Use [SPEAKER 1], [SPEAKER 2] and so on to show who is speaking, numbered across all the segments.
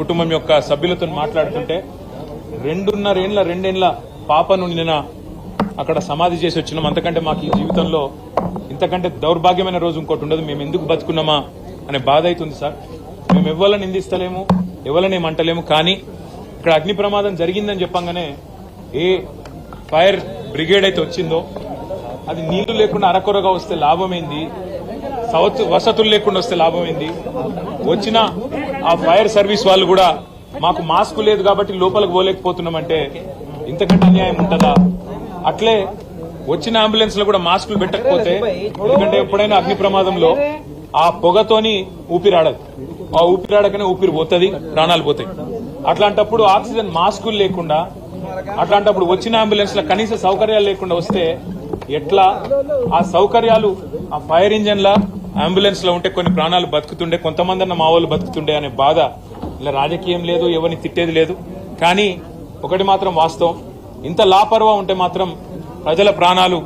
[SPEAKER 1] కుటుంబం యొక్క సభ్యులతో మాట్లాడుతుంటే రెండేళ్ల పాపను నిన్న అక్కడ సమాధి చేసి వచ్చినాం. అంతకంటే మాకు ఈ జీవితంలో ఇంతకంటే దౌర్భాగ్యమైన రోజు ఇంకోటి ఉండదు. మేము ఎందుకు బతుకున్నామా అనే బాధ అవుతుంది సార్. మేము ఎవరిని నిందిస్తలేము, ఎవరిని ఏమంటలేము. కానీ ఇక్కడ అగ్ని ప్రమాదం జరిగిందని చెప్పంగానే ఏ ఫైర్ బ్రిగేడ్ అయితే వచ్చిందో అది నీళ్లు లేకుండా అరకొరగా వస్తే లాభమైంది, వసతులు లేకుండా వస్తే లాభమైంది. వచ్చిన ఆ ఫైర్ సర్వీస్ వాళ్ళు కూడా మాకు మాస్క్ లేదు కాబట్టి లోపలికి పోలేకపోతున్నామంటే ఇంతకంటే అన్యాయం ఉంటుందా? అట్లే వచ్చిన అంబులెన్స్ లో కూడా మాస్కులు పెట్టకపోతే, ఎందుకంటే ఎప్పుడైనా అగ్ని ప్రమాదంలో ఆ పొగతోని ఊపిరాడదు, ఆ ఊపిరాడకనే ఊపిరి పోతుంది, ప్రాణాలు పోతాయి. అట్లాంటప్పుడు ఆక్సిజన్ మాస్కులు లేకుండా, అట్లాంటప్పుడు వచ్చిన అంబులెన్స్ లో కనీస సౌకర్యాలు లేకుండా వస్తే ఎట్లా? ఆ సౌకర్యాలు ఆ ఫైర్ ఇంజన్ లా అంబులెన్స్ లో ఉంటే కొన్ని ప్రాణాలు బతుకుతుండే, కొంతమంది అన్న మా వాళ్ళు బతుకుతుండే అనే బాధ. ఇలా రాజకీయం లేదు, ఎవరిని తిట్టేది లేదు. కానీ ఒకటి మాత్రం వాస్తవం, ఇంత లాపర్వా ఉంటే మాత్రం ప్రజల ప్రాణాలు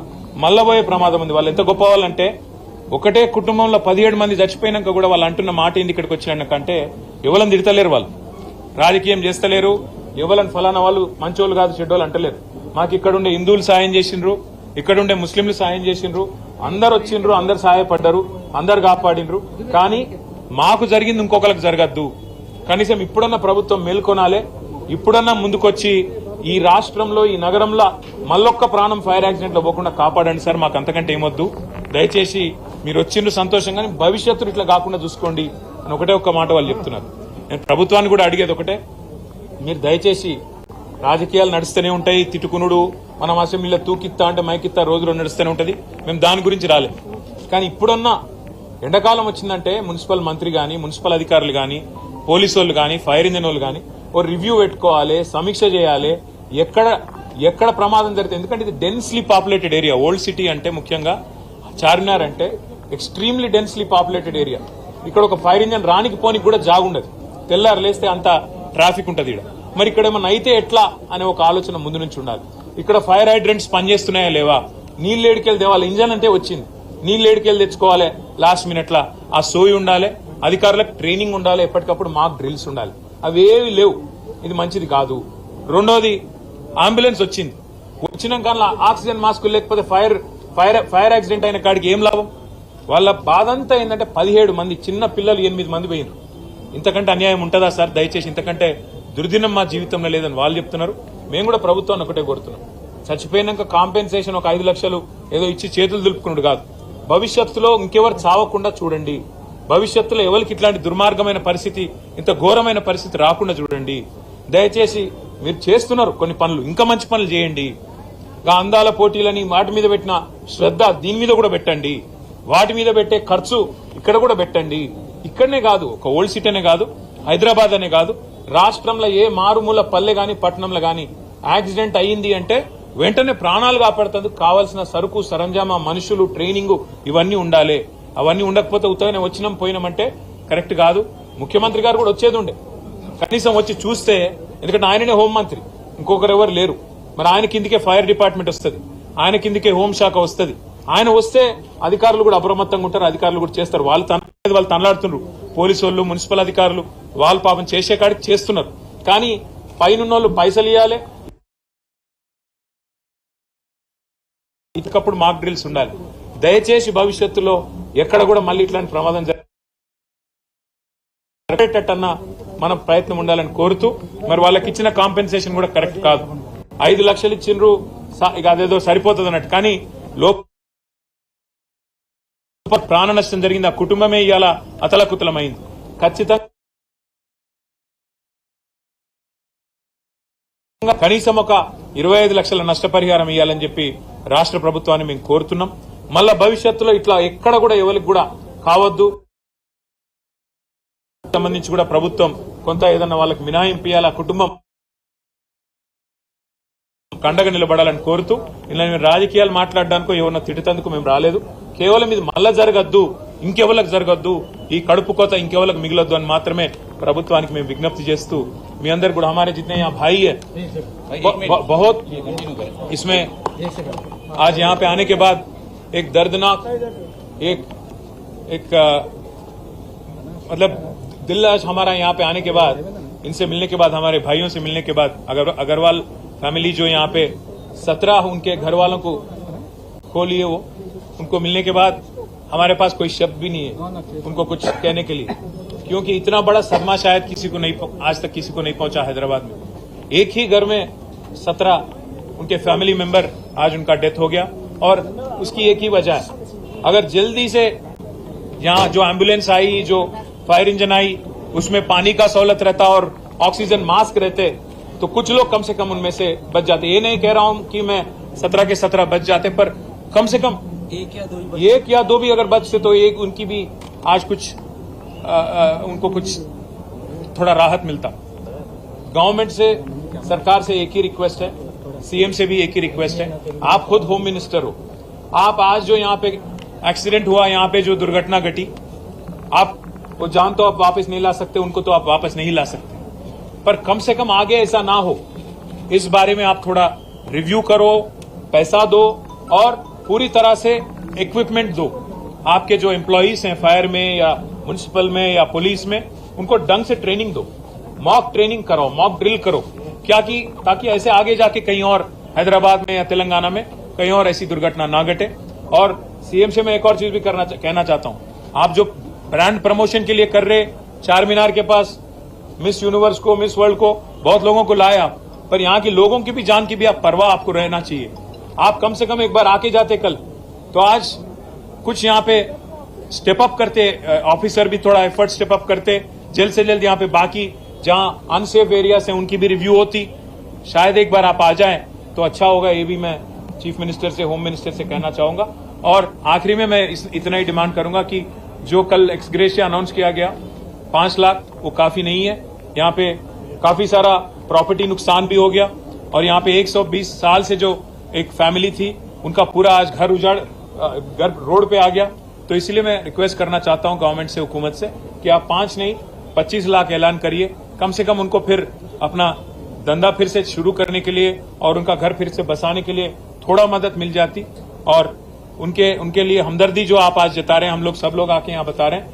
[SPEAKER 1] మల్లబోయే ప్రమాదం ఉంది. వాళ్ళు ఎంత గొప్ప వాళ్ళంటే ఒకటే కుటుంబంలో 17 మంది చచ్చిపోయినాక కూడా వాళ్ళు అంటున్న మాట ఏంది ఇక్కడికి వచ్చినాకంటే ఎవరిని తిడతలేరు, వాళ్ళు రాజకీయం చేస్తలేరు, ఎవరిని ఫలానా వాళ్ళు మంచోళ్ళు కాదు చెడ్డోళ్ళు అంటలేరు. మాకు ఇక్కడుండే హిందువులు సాయం చేసిండ్రు, ఇక్కడుండే ముస్లింలు సాయం చేసిండ్రు, అందరు వచ్చిండ్రు, అందరు సహాయపడ్డారు, అందరు కాపాడిండ్రు. కానీ మాకు జరిగింది ఇంకొకరికి జరగద్దు. కనీసం ఇప్పుడన్నా ప్రభుత్వం మేల్కొనాలే, ఇప్పుడన్నా ముందుకొచ్చి ఈ రాష్ట్రంలో ఈ నగరంలో మళ్ళొక్క ప్రాణం ఫైర్ యాక్సిడెంట్ లో పోకుండా కాపాడండి సార్. మాకు అంతకంటే ఏమొద్దు. దయచేసి మీరు వచ్చిండ్రు సంతోషంగానే, భవిష్యత్తులో ఇట్లా కాకుండా చూసుకోండి అని ఒకటే ఒక్క మాట వాళ్ళు చెప్తున్నారు. నేను ప్రభుత్వాన్ని కూడా అడిగేది ఒకటే, మీరు దయచేసి రాజకీయాలు నడుస్తూనే ఉంటాయి, తిట్టుకునుడు, మనం అసెంబ్లీలో తూకిత్తా అంటే మైకిత్తా రోజులో నడుస్తూనే ఉంటది. మేము దాని గురించి రాలేదు. కానీ ఇప్పుడున్న ఎండాకాలం వచ్చిందంటే మున్సిపల్ మంత్రి గాని, మున్సిపల్ అధికారులు గాని, పోలీసు వాళ్ళు గాని, ఫైర్ ఇంజన్ వాళ్ళు గాని ఓ రివ్యూ పెట్టుకోవాలి, సమీక్ష చేయాలి, ఎక్కడ ప్రమాదం జరిగితే. ఎందుకంటే ఇది densely populated area. Old city అంటే ముఖ్యంగా చార్మినార్ అంటే ఎక్స్ట్రీమ్లీ డెన్స్లీ పాపులేటెడ్ ఏరియా. ఇక్కడ ఒక ఫైర్ ఇంజన్ రానికి పోనికి కూడా జాగుండదు, తెల్లారు లేస్తే అంత ట్రాఫిక్ ఉంటది ఇక్కడ. మరి ఇక్కడ ఏమన్నా అయితే ఎట్లా అనే ఒక ఆలోచన ముందు నుంచి ఉండాలి. ఇక్కడ ఫైర్ హైడ్రెంట్స్ పనిచేస్తున్నాయా లేవా, నీళ్ళు ఏడికెళ్ళి తేవాలి, ఇంజన్ అంటే వచ్చింది, నీళ్ళు ఏడికెళ్ళి తెచ్చుకోవాలి లాస్ట్ మినిట్ లా, ఆ సోయి ఉండాలి, అధికారులకు ట్రైనింగ్ ఉండాలి, ఎప్పటికప్పుడు మాక్ డ్రిల్స్ ఉండాలి. అవేవి లేవు, ఇది మంచిది కాదు. రెండోది, అంబులెన్స్ వచ్చినాక ఆక్సిజన్ మాస్కులు లేకపోతే ఫైర్ యాక్సిడెంట్ అయిన కాడికి ఏం లాభం? వాళ్ళ బాధ అంతా ఏంటంటే 17 మంది చిన్న పిల్లలు 8 మంది పోయినారు. ఇంతకంటే అన్యాయం ఉంటుందా సార్? దయచేసి ఇంతకంటే దుర్దినం మా జీవితంలో లేదని వాళ్ళు చెప్తున్నారు. మేము కూడా ప్రభుత్వాన్ని ఒకటే కోరుతున్నాం, చచ్చిపోయినాక కాంపెన్సేషన్ ఒక 5 లక్షలు ఏదో ఇచ్చి చేతులు దులుపుకున్నాడు కాదు, భవిష్యత్తులో ఇంకెవరు చావకుండా చూడండి, భవిష్యత్తులో ఎవరికి ఇట్లాంటి దుర్మార్గమైన పరిస్థితి, ఇంత ఘోరమైన పరిస్థితి రాకుండా చూడండి. దయచేసి మీరు చేస్తున్నారు కొన్ని పనులు, ఇంకా మంచి పనులు చేయండి. అందాల పోటీలని వాటి మీద పెట్టిన శ్రద్ధ దీని మీద కూడా పెట్టండి, వాటి మీద పెట్టే ఖర్చు ఇక్కడ కూడా పెట్టండి. ఇక్కడనే కాదు, ఒక ఓల్డ్ సిటీ అనే కాదు, హైదరాబాద్ అనే కాదు, రాష్ట్రంలో ఏ మారుమూల పల్లె గాని పట్టణంలో గాని యాక్సిడెంట్ అయ్యింది అంటే వెంటనే ప్రాణాలు కాపాడుతందుకు కావాల్సిన సరుకు సరంజామా, మనుషులు, ట్రైనింగ్ ఇవన్నీ ఉండాలి. అవన్నీ ఉండకపోతే ఉత్తగానే వచ్చినాం పోయినామంటే కరెక్ట్ కాదు. ముఖ్యమంత్రి గారు కూడా వచ్చేది ఉండే, కనీసం వచ్చి చూస్తే, ఎందుకంటే ఆయననే హోంమంత్రి, ఇంకొకరు ఎవరు లేరు. మరి ఆయన కిందికే ఫైర్ డిపార్ట్మెంట్ వస్తుంది, ఆయన కిందికే హోంశాఖ వస్తుంది. ఆయన వస్తే అధికారులు కూడా అప్రమత్తంగా ఉంటారు, అధికారులు కూడా చేస్తారు. వాళ్ళు తనలాడుతున్నారు, పోలీసు వాళ్ళు, మున్సిపల్ అధికారులు, వాళ్ళు పాపం చేసే కాడికి చేస్తున్నారు. కానీ పైనున్నోళ్ళు పైసలు ఇవ్వాలి, ఇకప్పుడు మాక్ డ్రిల్స్ ఉండాలి. దయచేసి భవిష్యత్తులో ఎక్కడ కూడా మళ్ళీ ఇట్లాంటి ప్రమాదం జరిగేటట్టన్నా మనం ప్రయత్నం ఉండాలని కోరుతూ, మరి వాళ్ళకి ఇచ్చిన కాంపెన్సేషన్ కూడా కరెక్ట్ కాదు. 5 లక్షలు ఇచ్చిండ్రు, ఇక అదేదో సరిపోతుంది అన్నట్టు. కానీ ప్రాణ నష్టం జరిగింది, ఆ కుటుంబమే ఇవాళ అతలకుతలమైంది. ఖచ్చితంగా కనీసం ఒక 25 లక్షల నష్టపరిహారం ఇవ్వాలని చెప్పి రాష్ట్ర ప్రభుత్వాన్ని మేము కోరుతున్నాం. మళ్ళా భవిష్యత్తులో ఇట్లా ఎక్కడ కూడా ఎవరికి కూడా కావద్దు. సంబంధించి కూడా ప్రభుత్వం కొంత ఏదన్నా వాళ్ళకి మినహాయింపు ఇవ్వాలి, ఆ కుటుంబం కండగా నిలబడాలని కోరుతూ, ఇలా మేము రాజకీయాలు మాట్లాడడానికో ఎవరన్నా తిట్టేందుకు మేము రాలేదు. కేవలం ఇది మళ్ళా జరగద్దు, ఇంకెవరికి జరగద్దు, ఈ కడుపు కోత ఇంకెవరికి మిగలొద్దు అని మాత్రమే ప్రభుత్వానికి మేము విజ్ఞప్తి చేస్తూ, మీ అందరు కూడా हमारे जितने यहाँ भाई है बहुत, इसमें आज यहाँ पे आने के बाद एक दर्दनाक एक मतलब दिल आज हमारा यहाँ पे आने के बाद इनसे मिलने के बाद, हमारे भाइयों से मिलने के बाद, अग्रवाल फैमिली जो यहाँ पे 17 उनके घर वालों को खो लिए, वो उनको मिलने के बाद हमारे पास कोई शब्द भी नहीं है उनको कुछ कहने के लिए, क्योंकि इतना बड़ा सदमा शायद किसी को नहीं, आज तक किसी को नहीं पहुंचा हैदराबाद में। एक ही घर में 17 उनके फैमिली मेंबर, आज उनका डेथ हो गया। और उसकी एक ही वजह है, अगर जल्दी से यहाँ जो एम्बुलेंस आई, जो फायर इंजन आई, उसमें पानी का सहूलत रहता और ऑक्सीजन मास्क रहते, तो कुछ लोग कम से कम उनमें से बच जाते। ये नहीं कह रहा हूं कि मैं 17 के 17 बच जाते, पर कम से कम एक या दो भी अगर बचते तो एक उनकी भी आज कुछ उनको कुछ थोड़ा राहत मिलता। गवर्नमेंट से, सरकार से एक ही रिक्वेस्ट है, सीएम से भी एक ही रिक्वेस्ट है, आप खुद होम मिनिस्टर हो, आप आज जो यहाँ पे एक्सीडेंट हुआ, यहाँ पे जो दुर्घटना घटी, आप वो जान तो आप वापस नहीं ला सकते, उनको तो आप वापस नहीं ला सकते, पर कम से कम आगे ऐसा ना हो, इस बारे में आप थोड़ा रिव्यू करो, पैसा दो और पूरी तरह से इक्विपमेंट दो। आपके जो एम्प्लॉइज हैं फायर में या म्युनिसिपल में या पुलिस में, उनको ढंग से ट्रेनिंग दो, मॉक ट्रेनिंग करो, मॉक ड्रिल करो, क्या कि ताकि ऐसे आगे जाके कहीं और हैदराबाद में या तेलंगाना में कहीं और ऐसी दुर्घटना ना घटे। और सीएम से मैं एक और चीज भी कहना चाहता हूं, आप जो ब्रांड प्रमोशन के लिए कर रहे, चार मीनार के पास मिस यूनिवर्स को, मिस वर्ल्ड को बहुत लोगों को लाए आप, पर यहाँ के लोगों की भी जान की भी आप परवाह आपको रहना चाहिए। आप कम से कम एक बार आके जाते कल, तो आज कुछ यहाँ पे स्टेप अप करते, ऑफिसर भी थोड़ा एफर्ट स्टेप अप करते, जल्द से जल्द यहाँ पे बाकी जहां अनसेफ एरियाज हैं उनकी भी रिव्यू होती। शायद एक बार आप आ जाएं तो अच्छा होगा, ये भी मैं चीफ मिनिस्टर से, होम मिनिस्टर से कहना चाहूंगा। और आखिरी में मैं इतना ही डिमांड करूंगा कि जो कल एक्सग्रेशिया अनाउंस किया गया 5 लाख, वो काफी नहीं है। यहाँ पे काफी सारा प्रॉपर्टी नुकसान भी हो गया, और यहाँ पे 120 साल से जो एक फैमिली थी, उनका पूरा आज घर उजाड़, घर रोड पे आ गया। तो इसलिए मैं रिक्वेस्ट करना चाहता हूं गवर्नमेंट से, हुकूमत से, कि आप 5 नहीं 25 लाख ऐलान करिए, कम से कम उनको फिर अपना धंधा फिर से शुरू करने के लिए और उनका घर फिर से बसाने के लिए थोड़ा मदद मिल जाती। और उनके लिए हमदर्दी जो आप आज जता रहे हैं, हम लोग सब लोग आके यहाँ बता रहे हैं,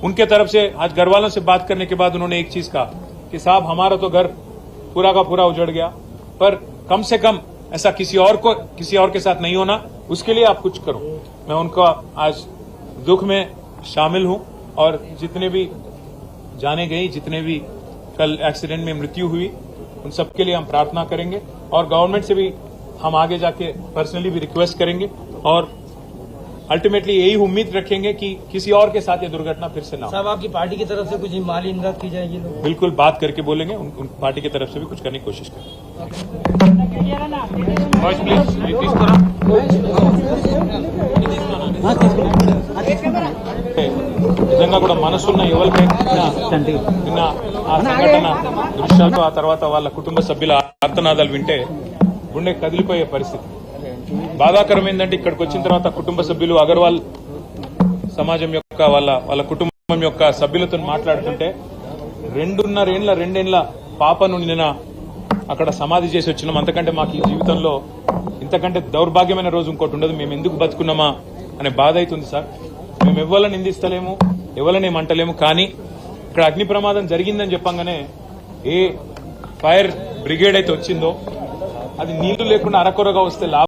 [SPEAKER 1] उनके तरफ से आज घर वालों से बात करने के बाद उन्होंने एक चीज कहा कि साहब हमारा तो घर पूरा का पूरा उजड़ गया, पर कम से कम ऐसा किसी और के साथ नहीं होना, उसके लिए आप कुछ करो। मैं उनका आज दुख में शामिल हूं, और जितने भी जाने गई, जितने भी कल एक्सीडेंट में मृत्यु हुई, उन सबके लिए हम प्रार्थना करेंगे। और गवर्नमेंट से भी हम आगे जाके पर्सनली भी रिक्वेस्ट करेंगे, और अल्टीमेटली यही उम्मीद रखेंगे कि किसी और के साथ ये दुर्घटना फिर से ना हो।
[SPEAKER 2] साहब, आपकी पार्टी की तरफ से कुछ माली इमदाद की जाएगी?
[SPEAKER 1] बिल्कुल बात करके बोलेंगे, उन पार्टी की तरफ से भी कुछ करने की कोशिश करेंगे। నిజంగా కూడా మనసున్న ఎవరికైనా నిన్న ఆ సంఘటన దృశ్యాలతో, ఆ తర్వాత వాళ్ళ కుటుంబ సభ్యుల ఆర్తనాదాలు వింటే గుండె కదిలిపోయే పరిస్థితి. బాధాకరం ఏంటంటే ఇక్కడికి వచ్చిన తర్వాత కుటుంబ సభ్యులు, అగర్వాల్ సమాజం యొక్క వాళ్ళ కుటుంబం యొక్క సభ్యులతో మాట్లాడుతుంటే 2.5 పాపను నిన్న అక్కడ సమాధి చేసి వచ్చినాం. అంతకంటే మాకు ఈ జీవితంలో ఇంతకంటే దౌర్భాగ్యమైన రోజు ఇంకోటి ఉండదు. మేము ఎందుకు బతుకున్నామా అనే బాధ అవుతుంది సార్. మేము ఎవరిని నిందిస్తలేము, ఎవరిని ఏమంటలేము, కానీ ఇక్కడ అగ్ని ప్రమాదం జరిగిందని చెప్పంగానే ఏ ఫైర్ బ్రిగేడ్ అయితే వచ్చిందో, అది నీళ్లు లేకుండా అరకొరగా వస్తే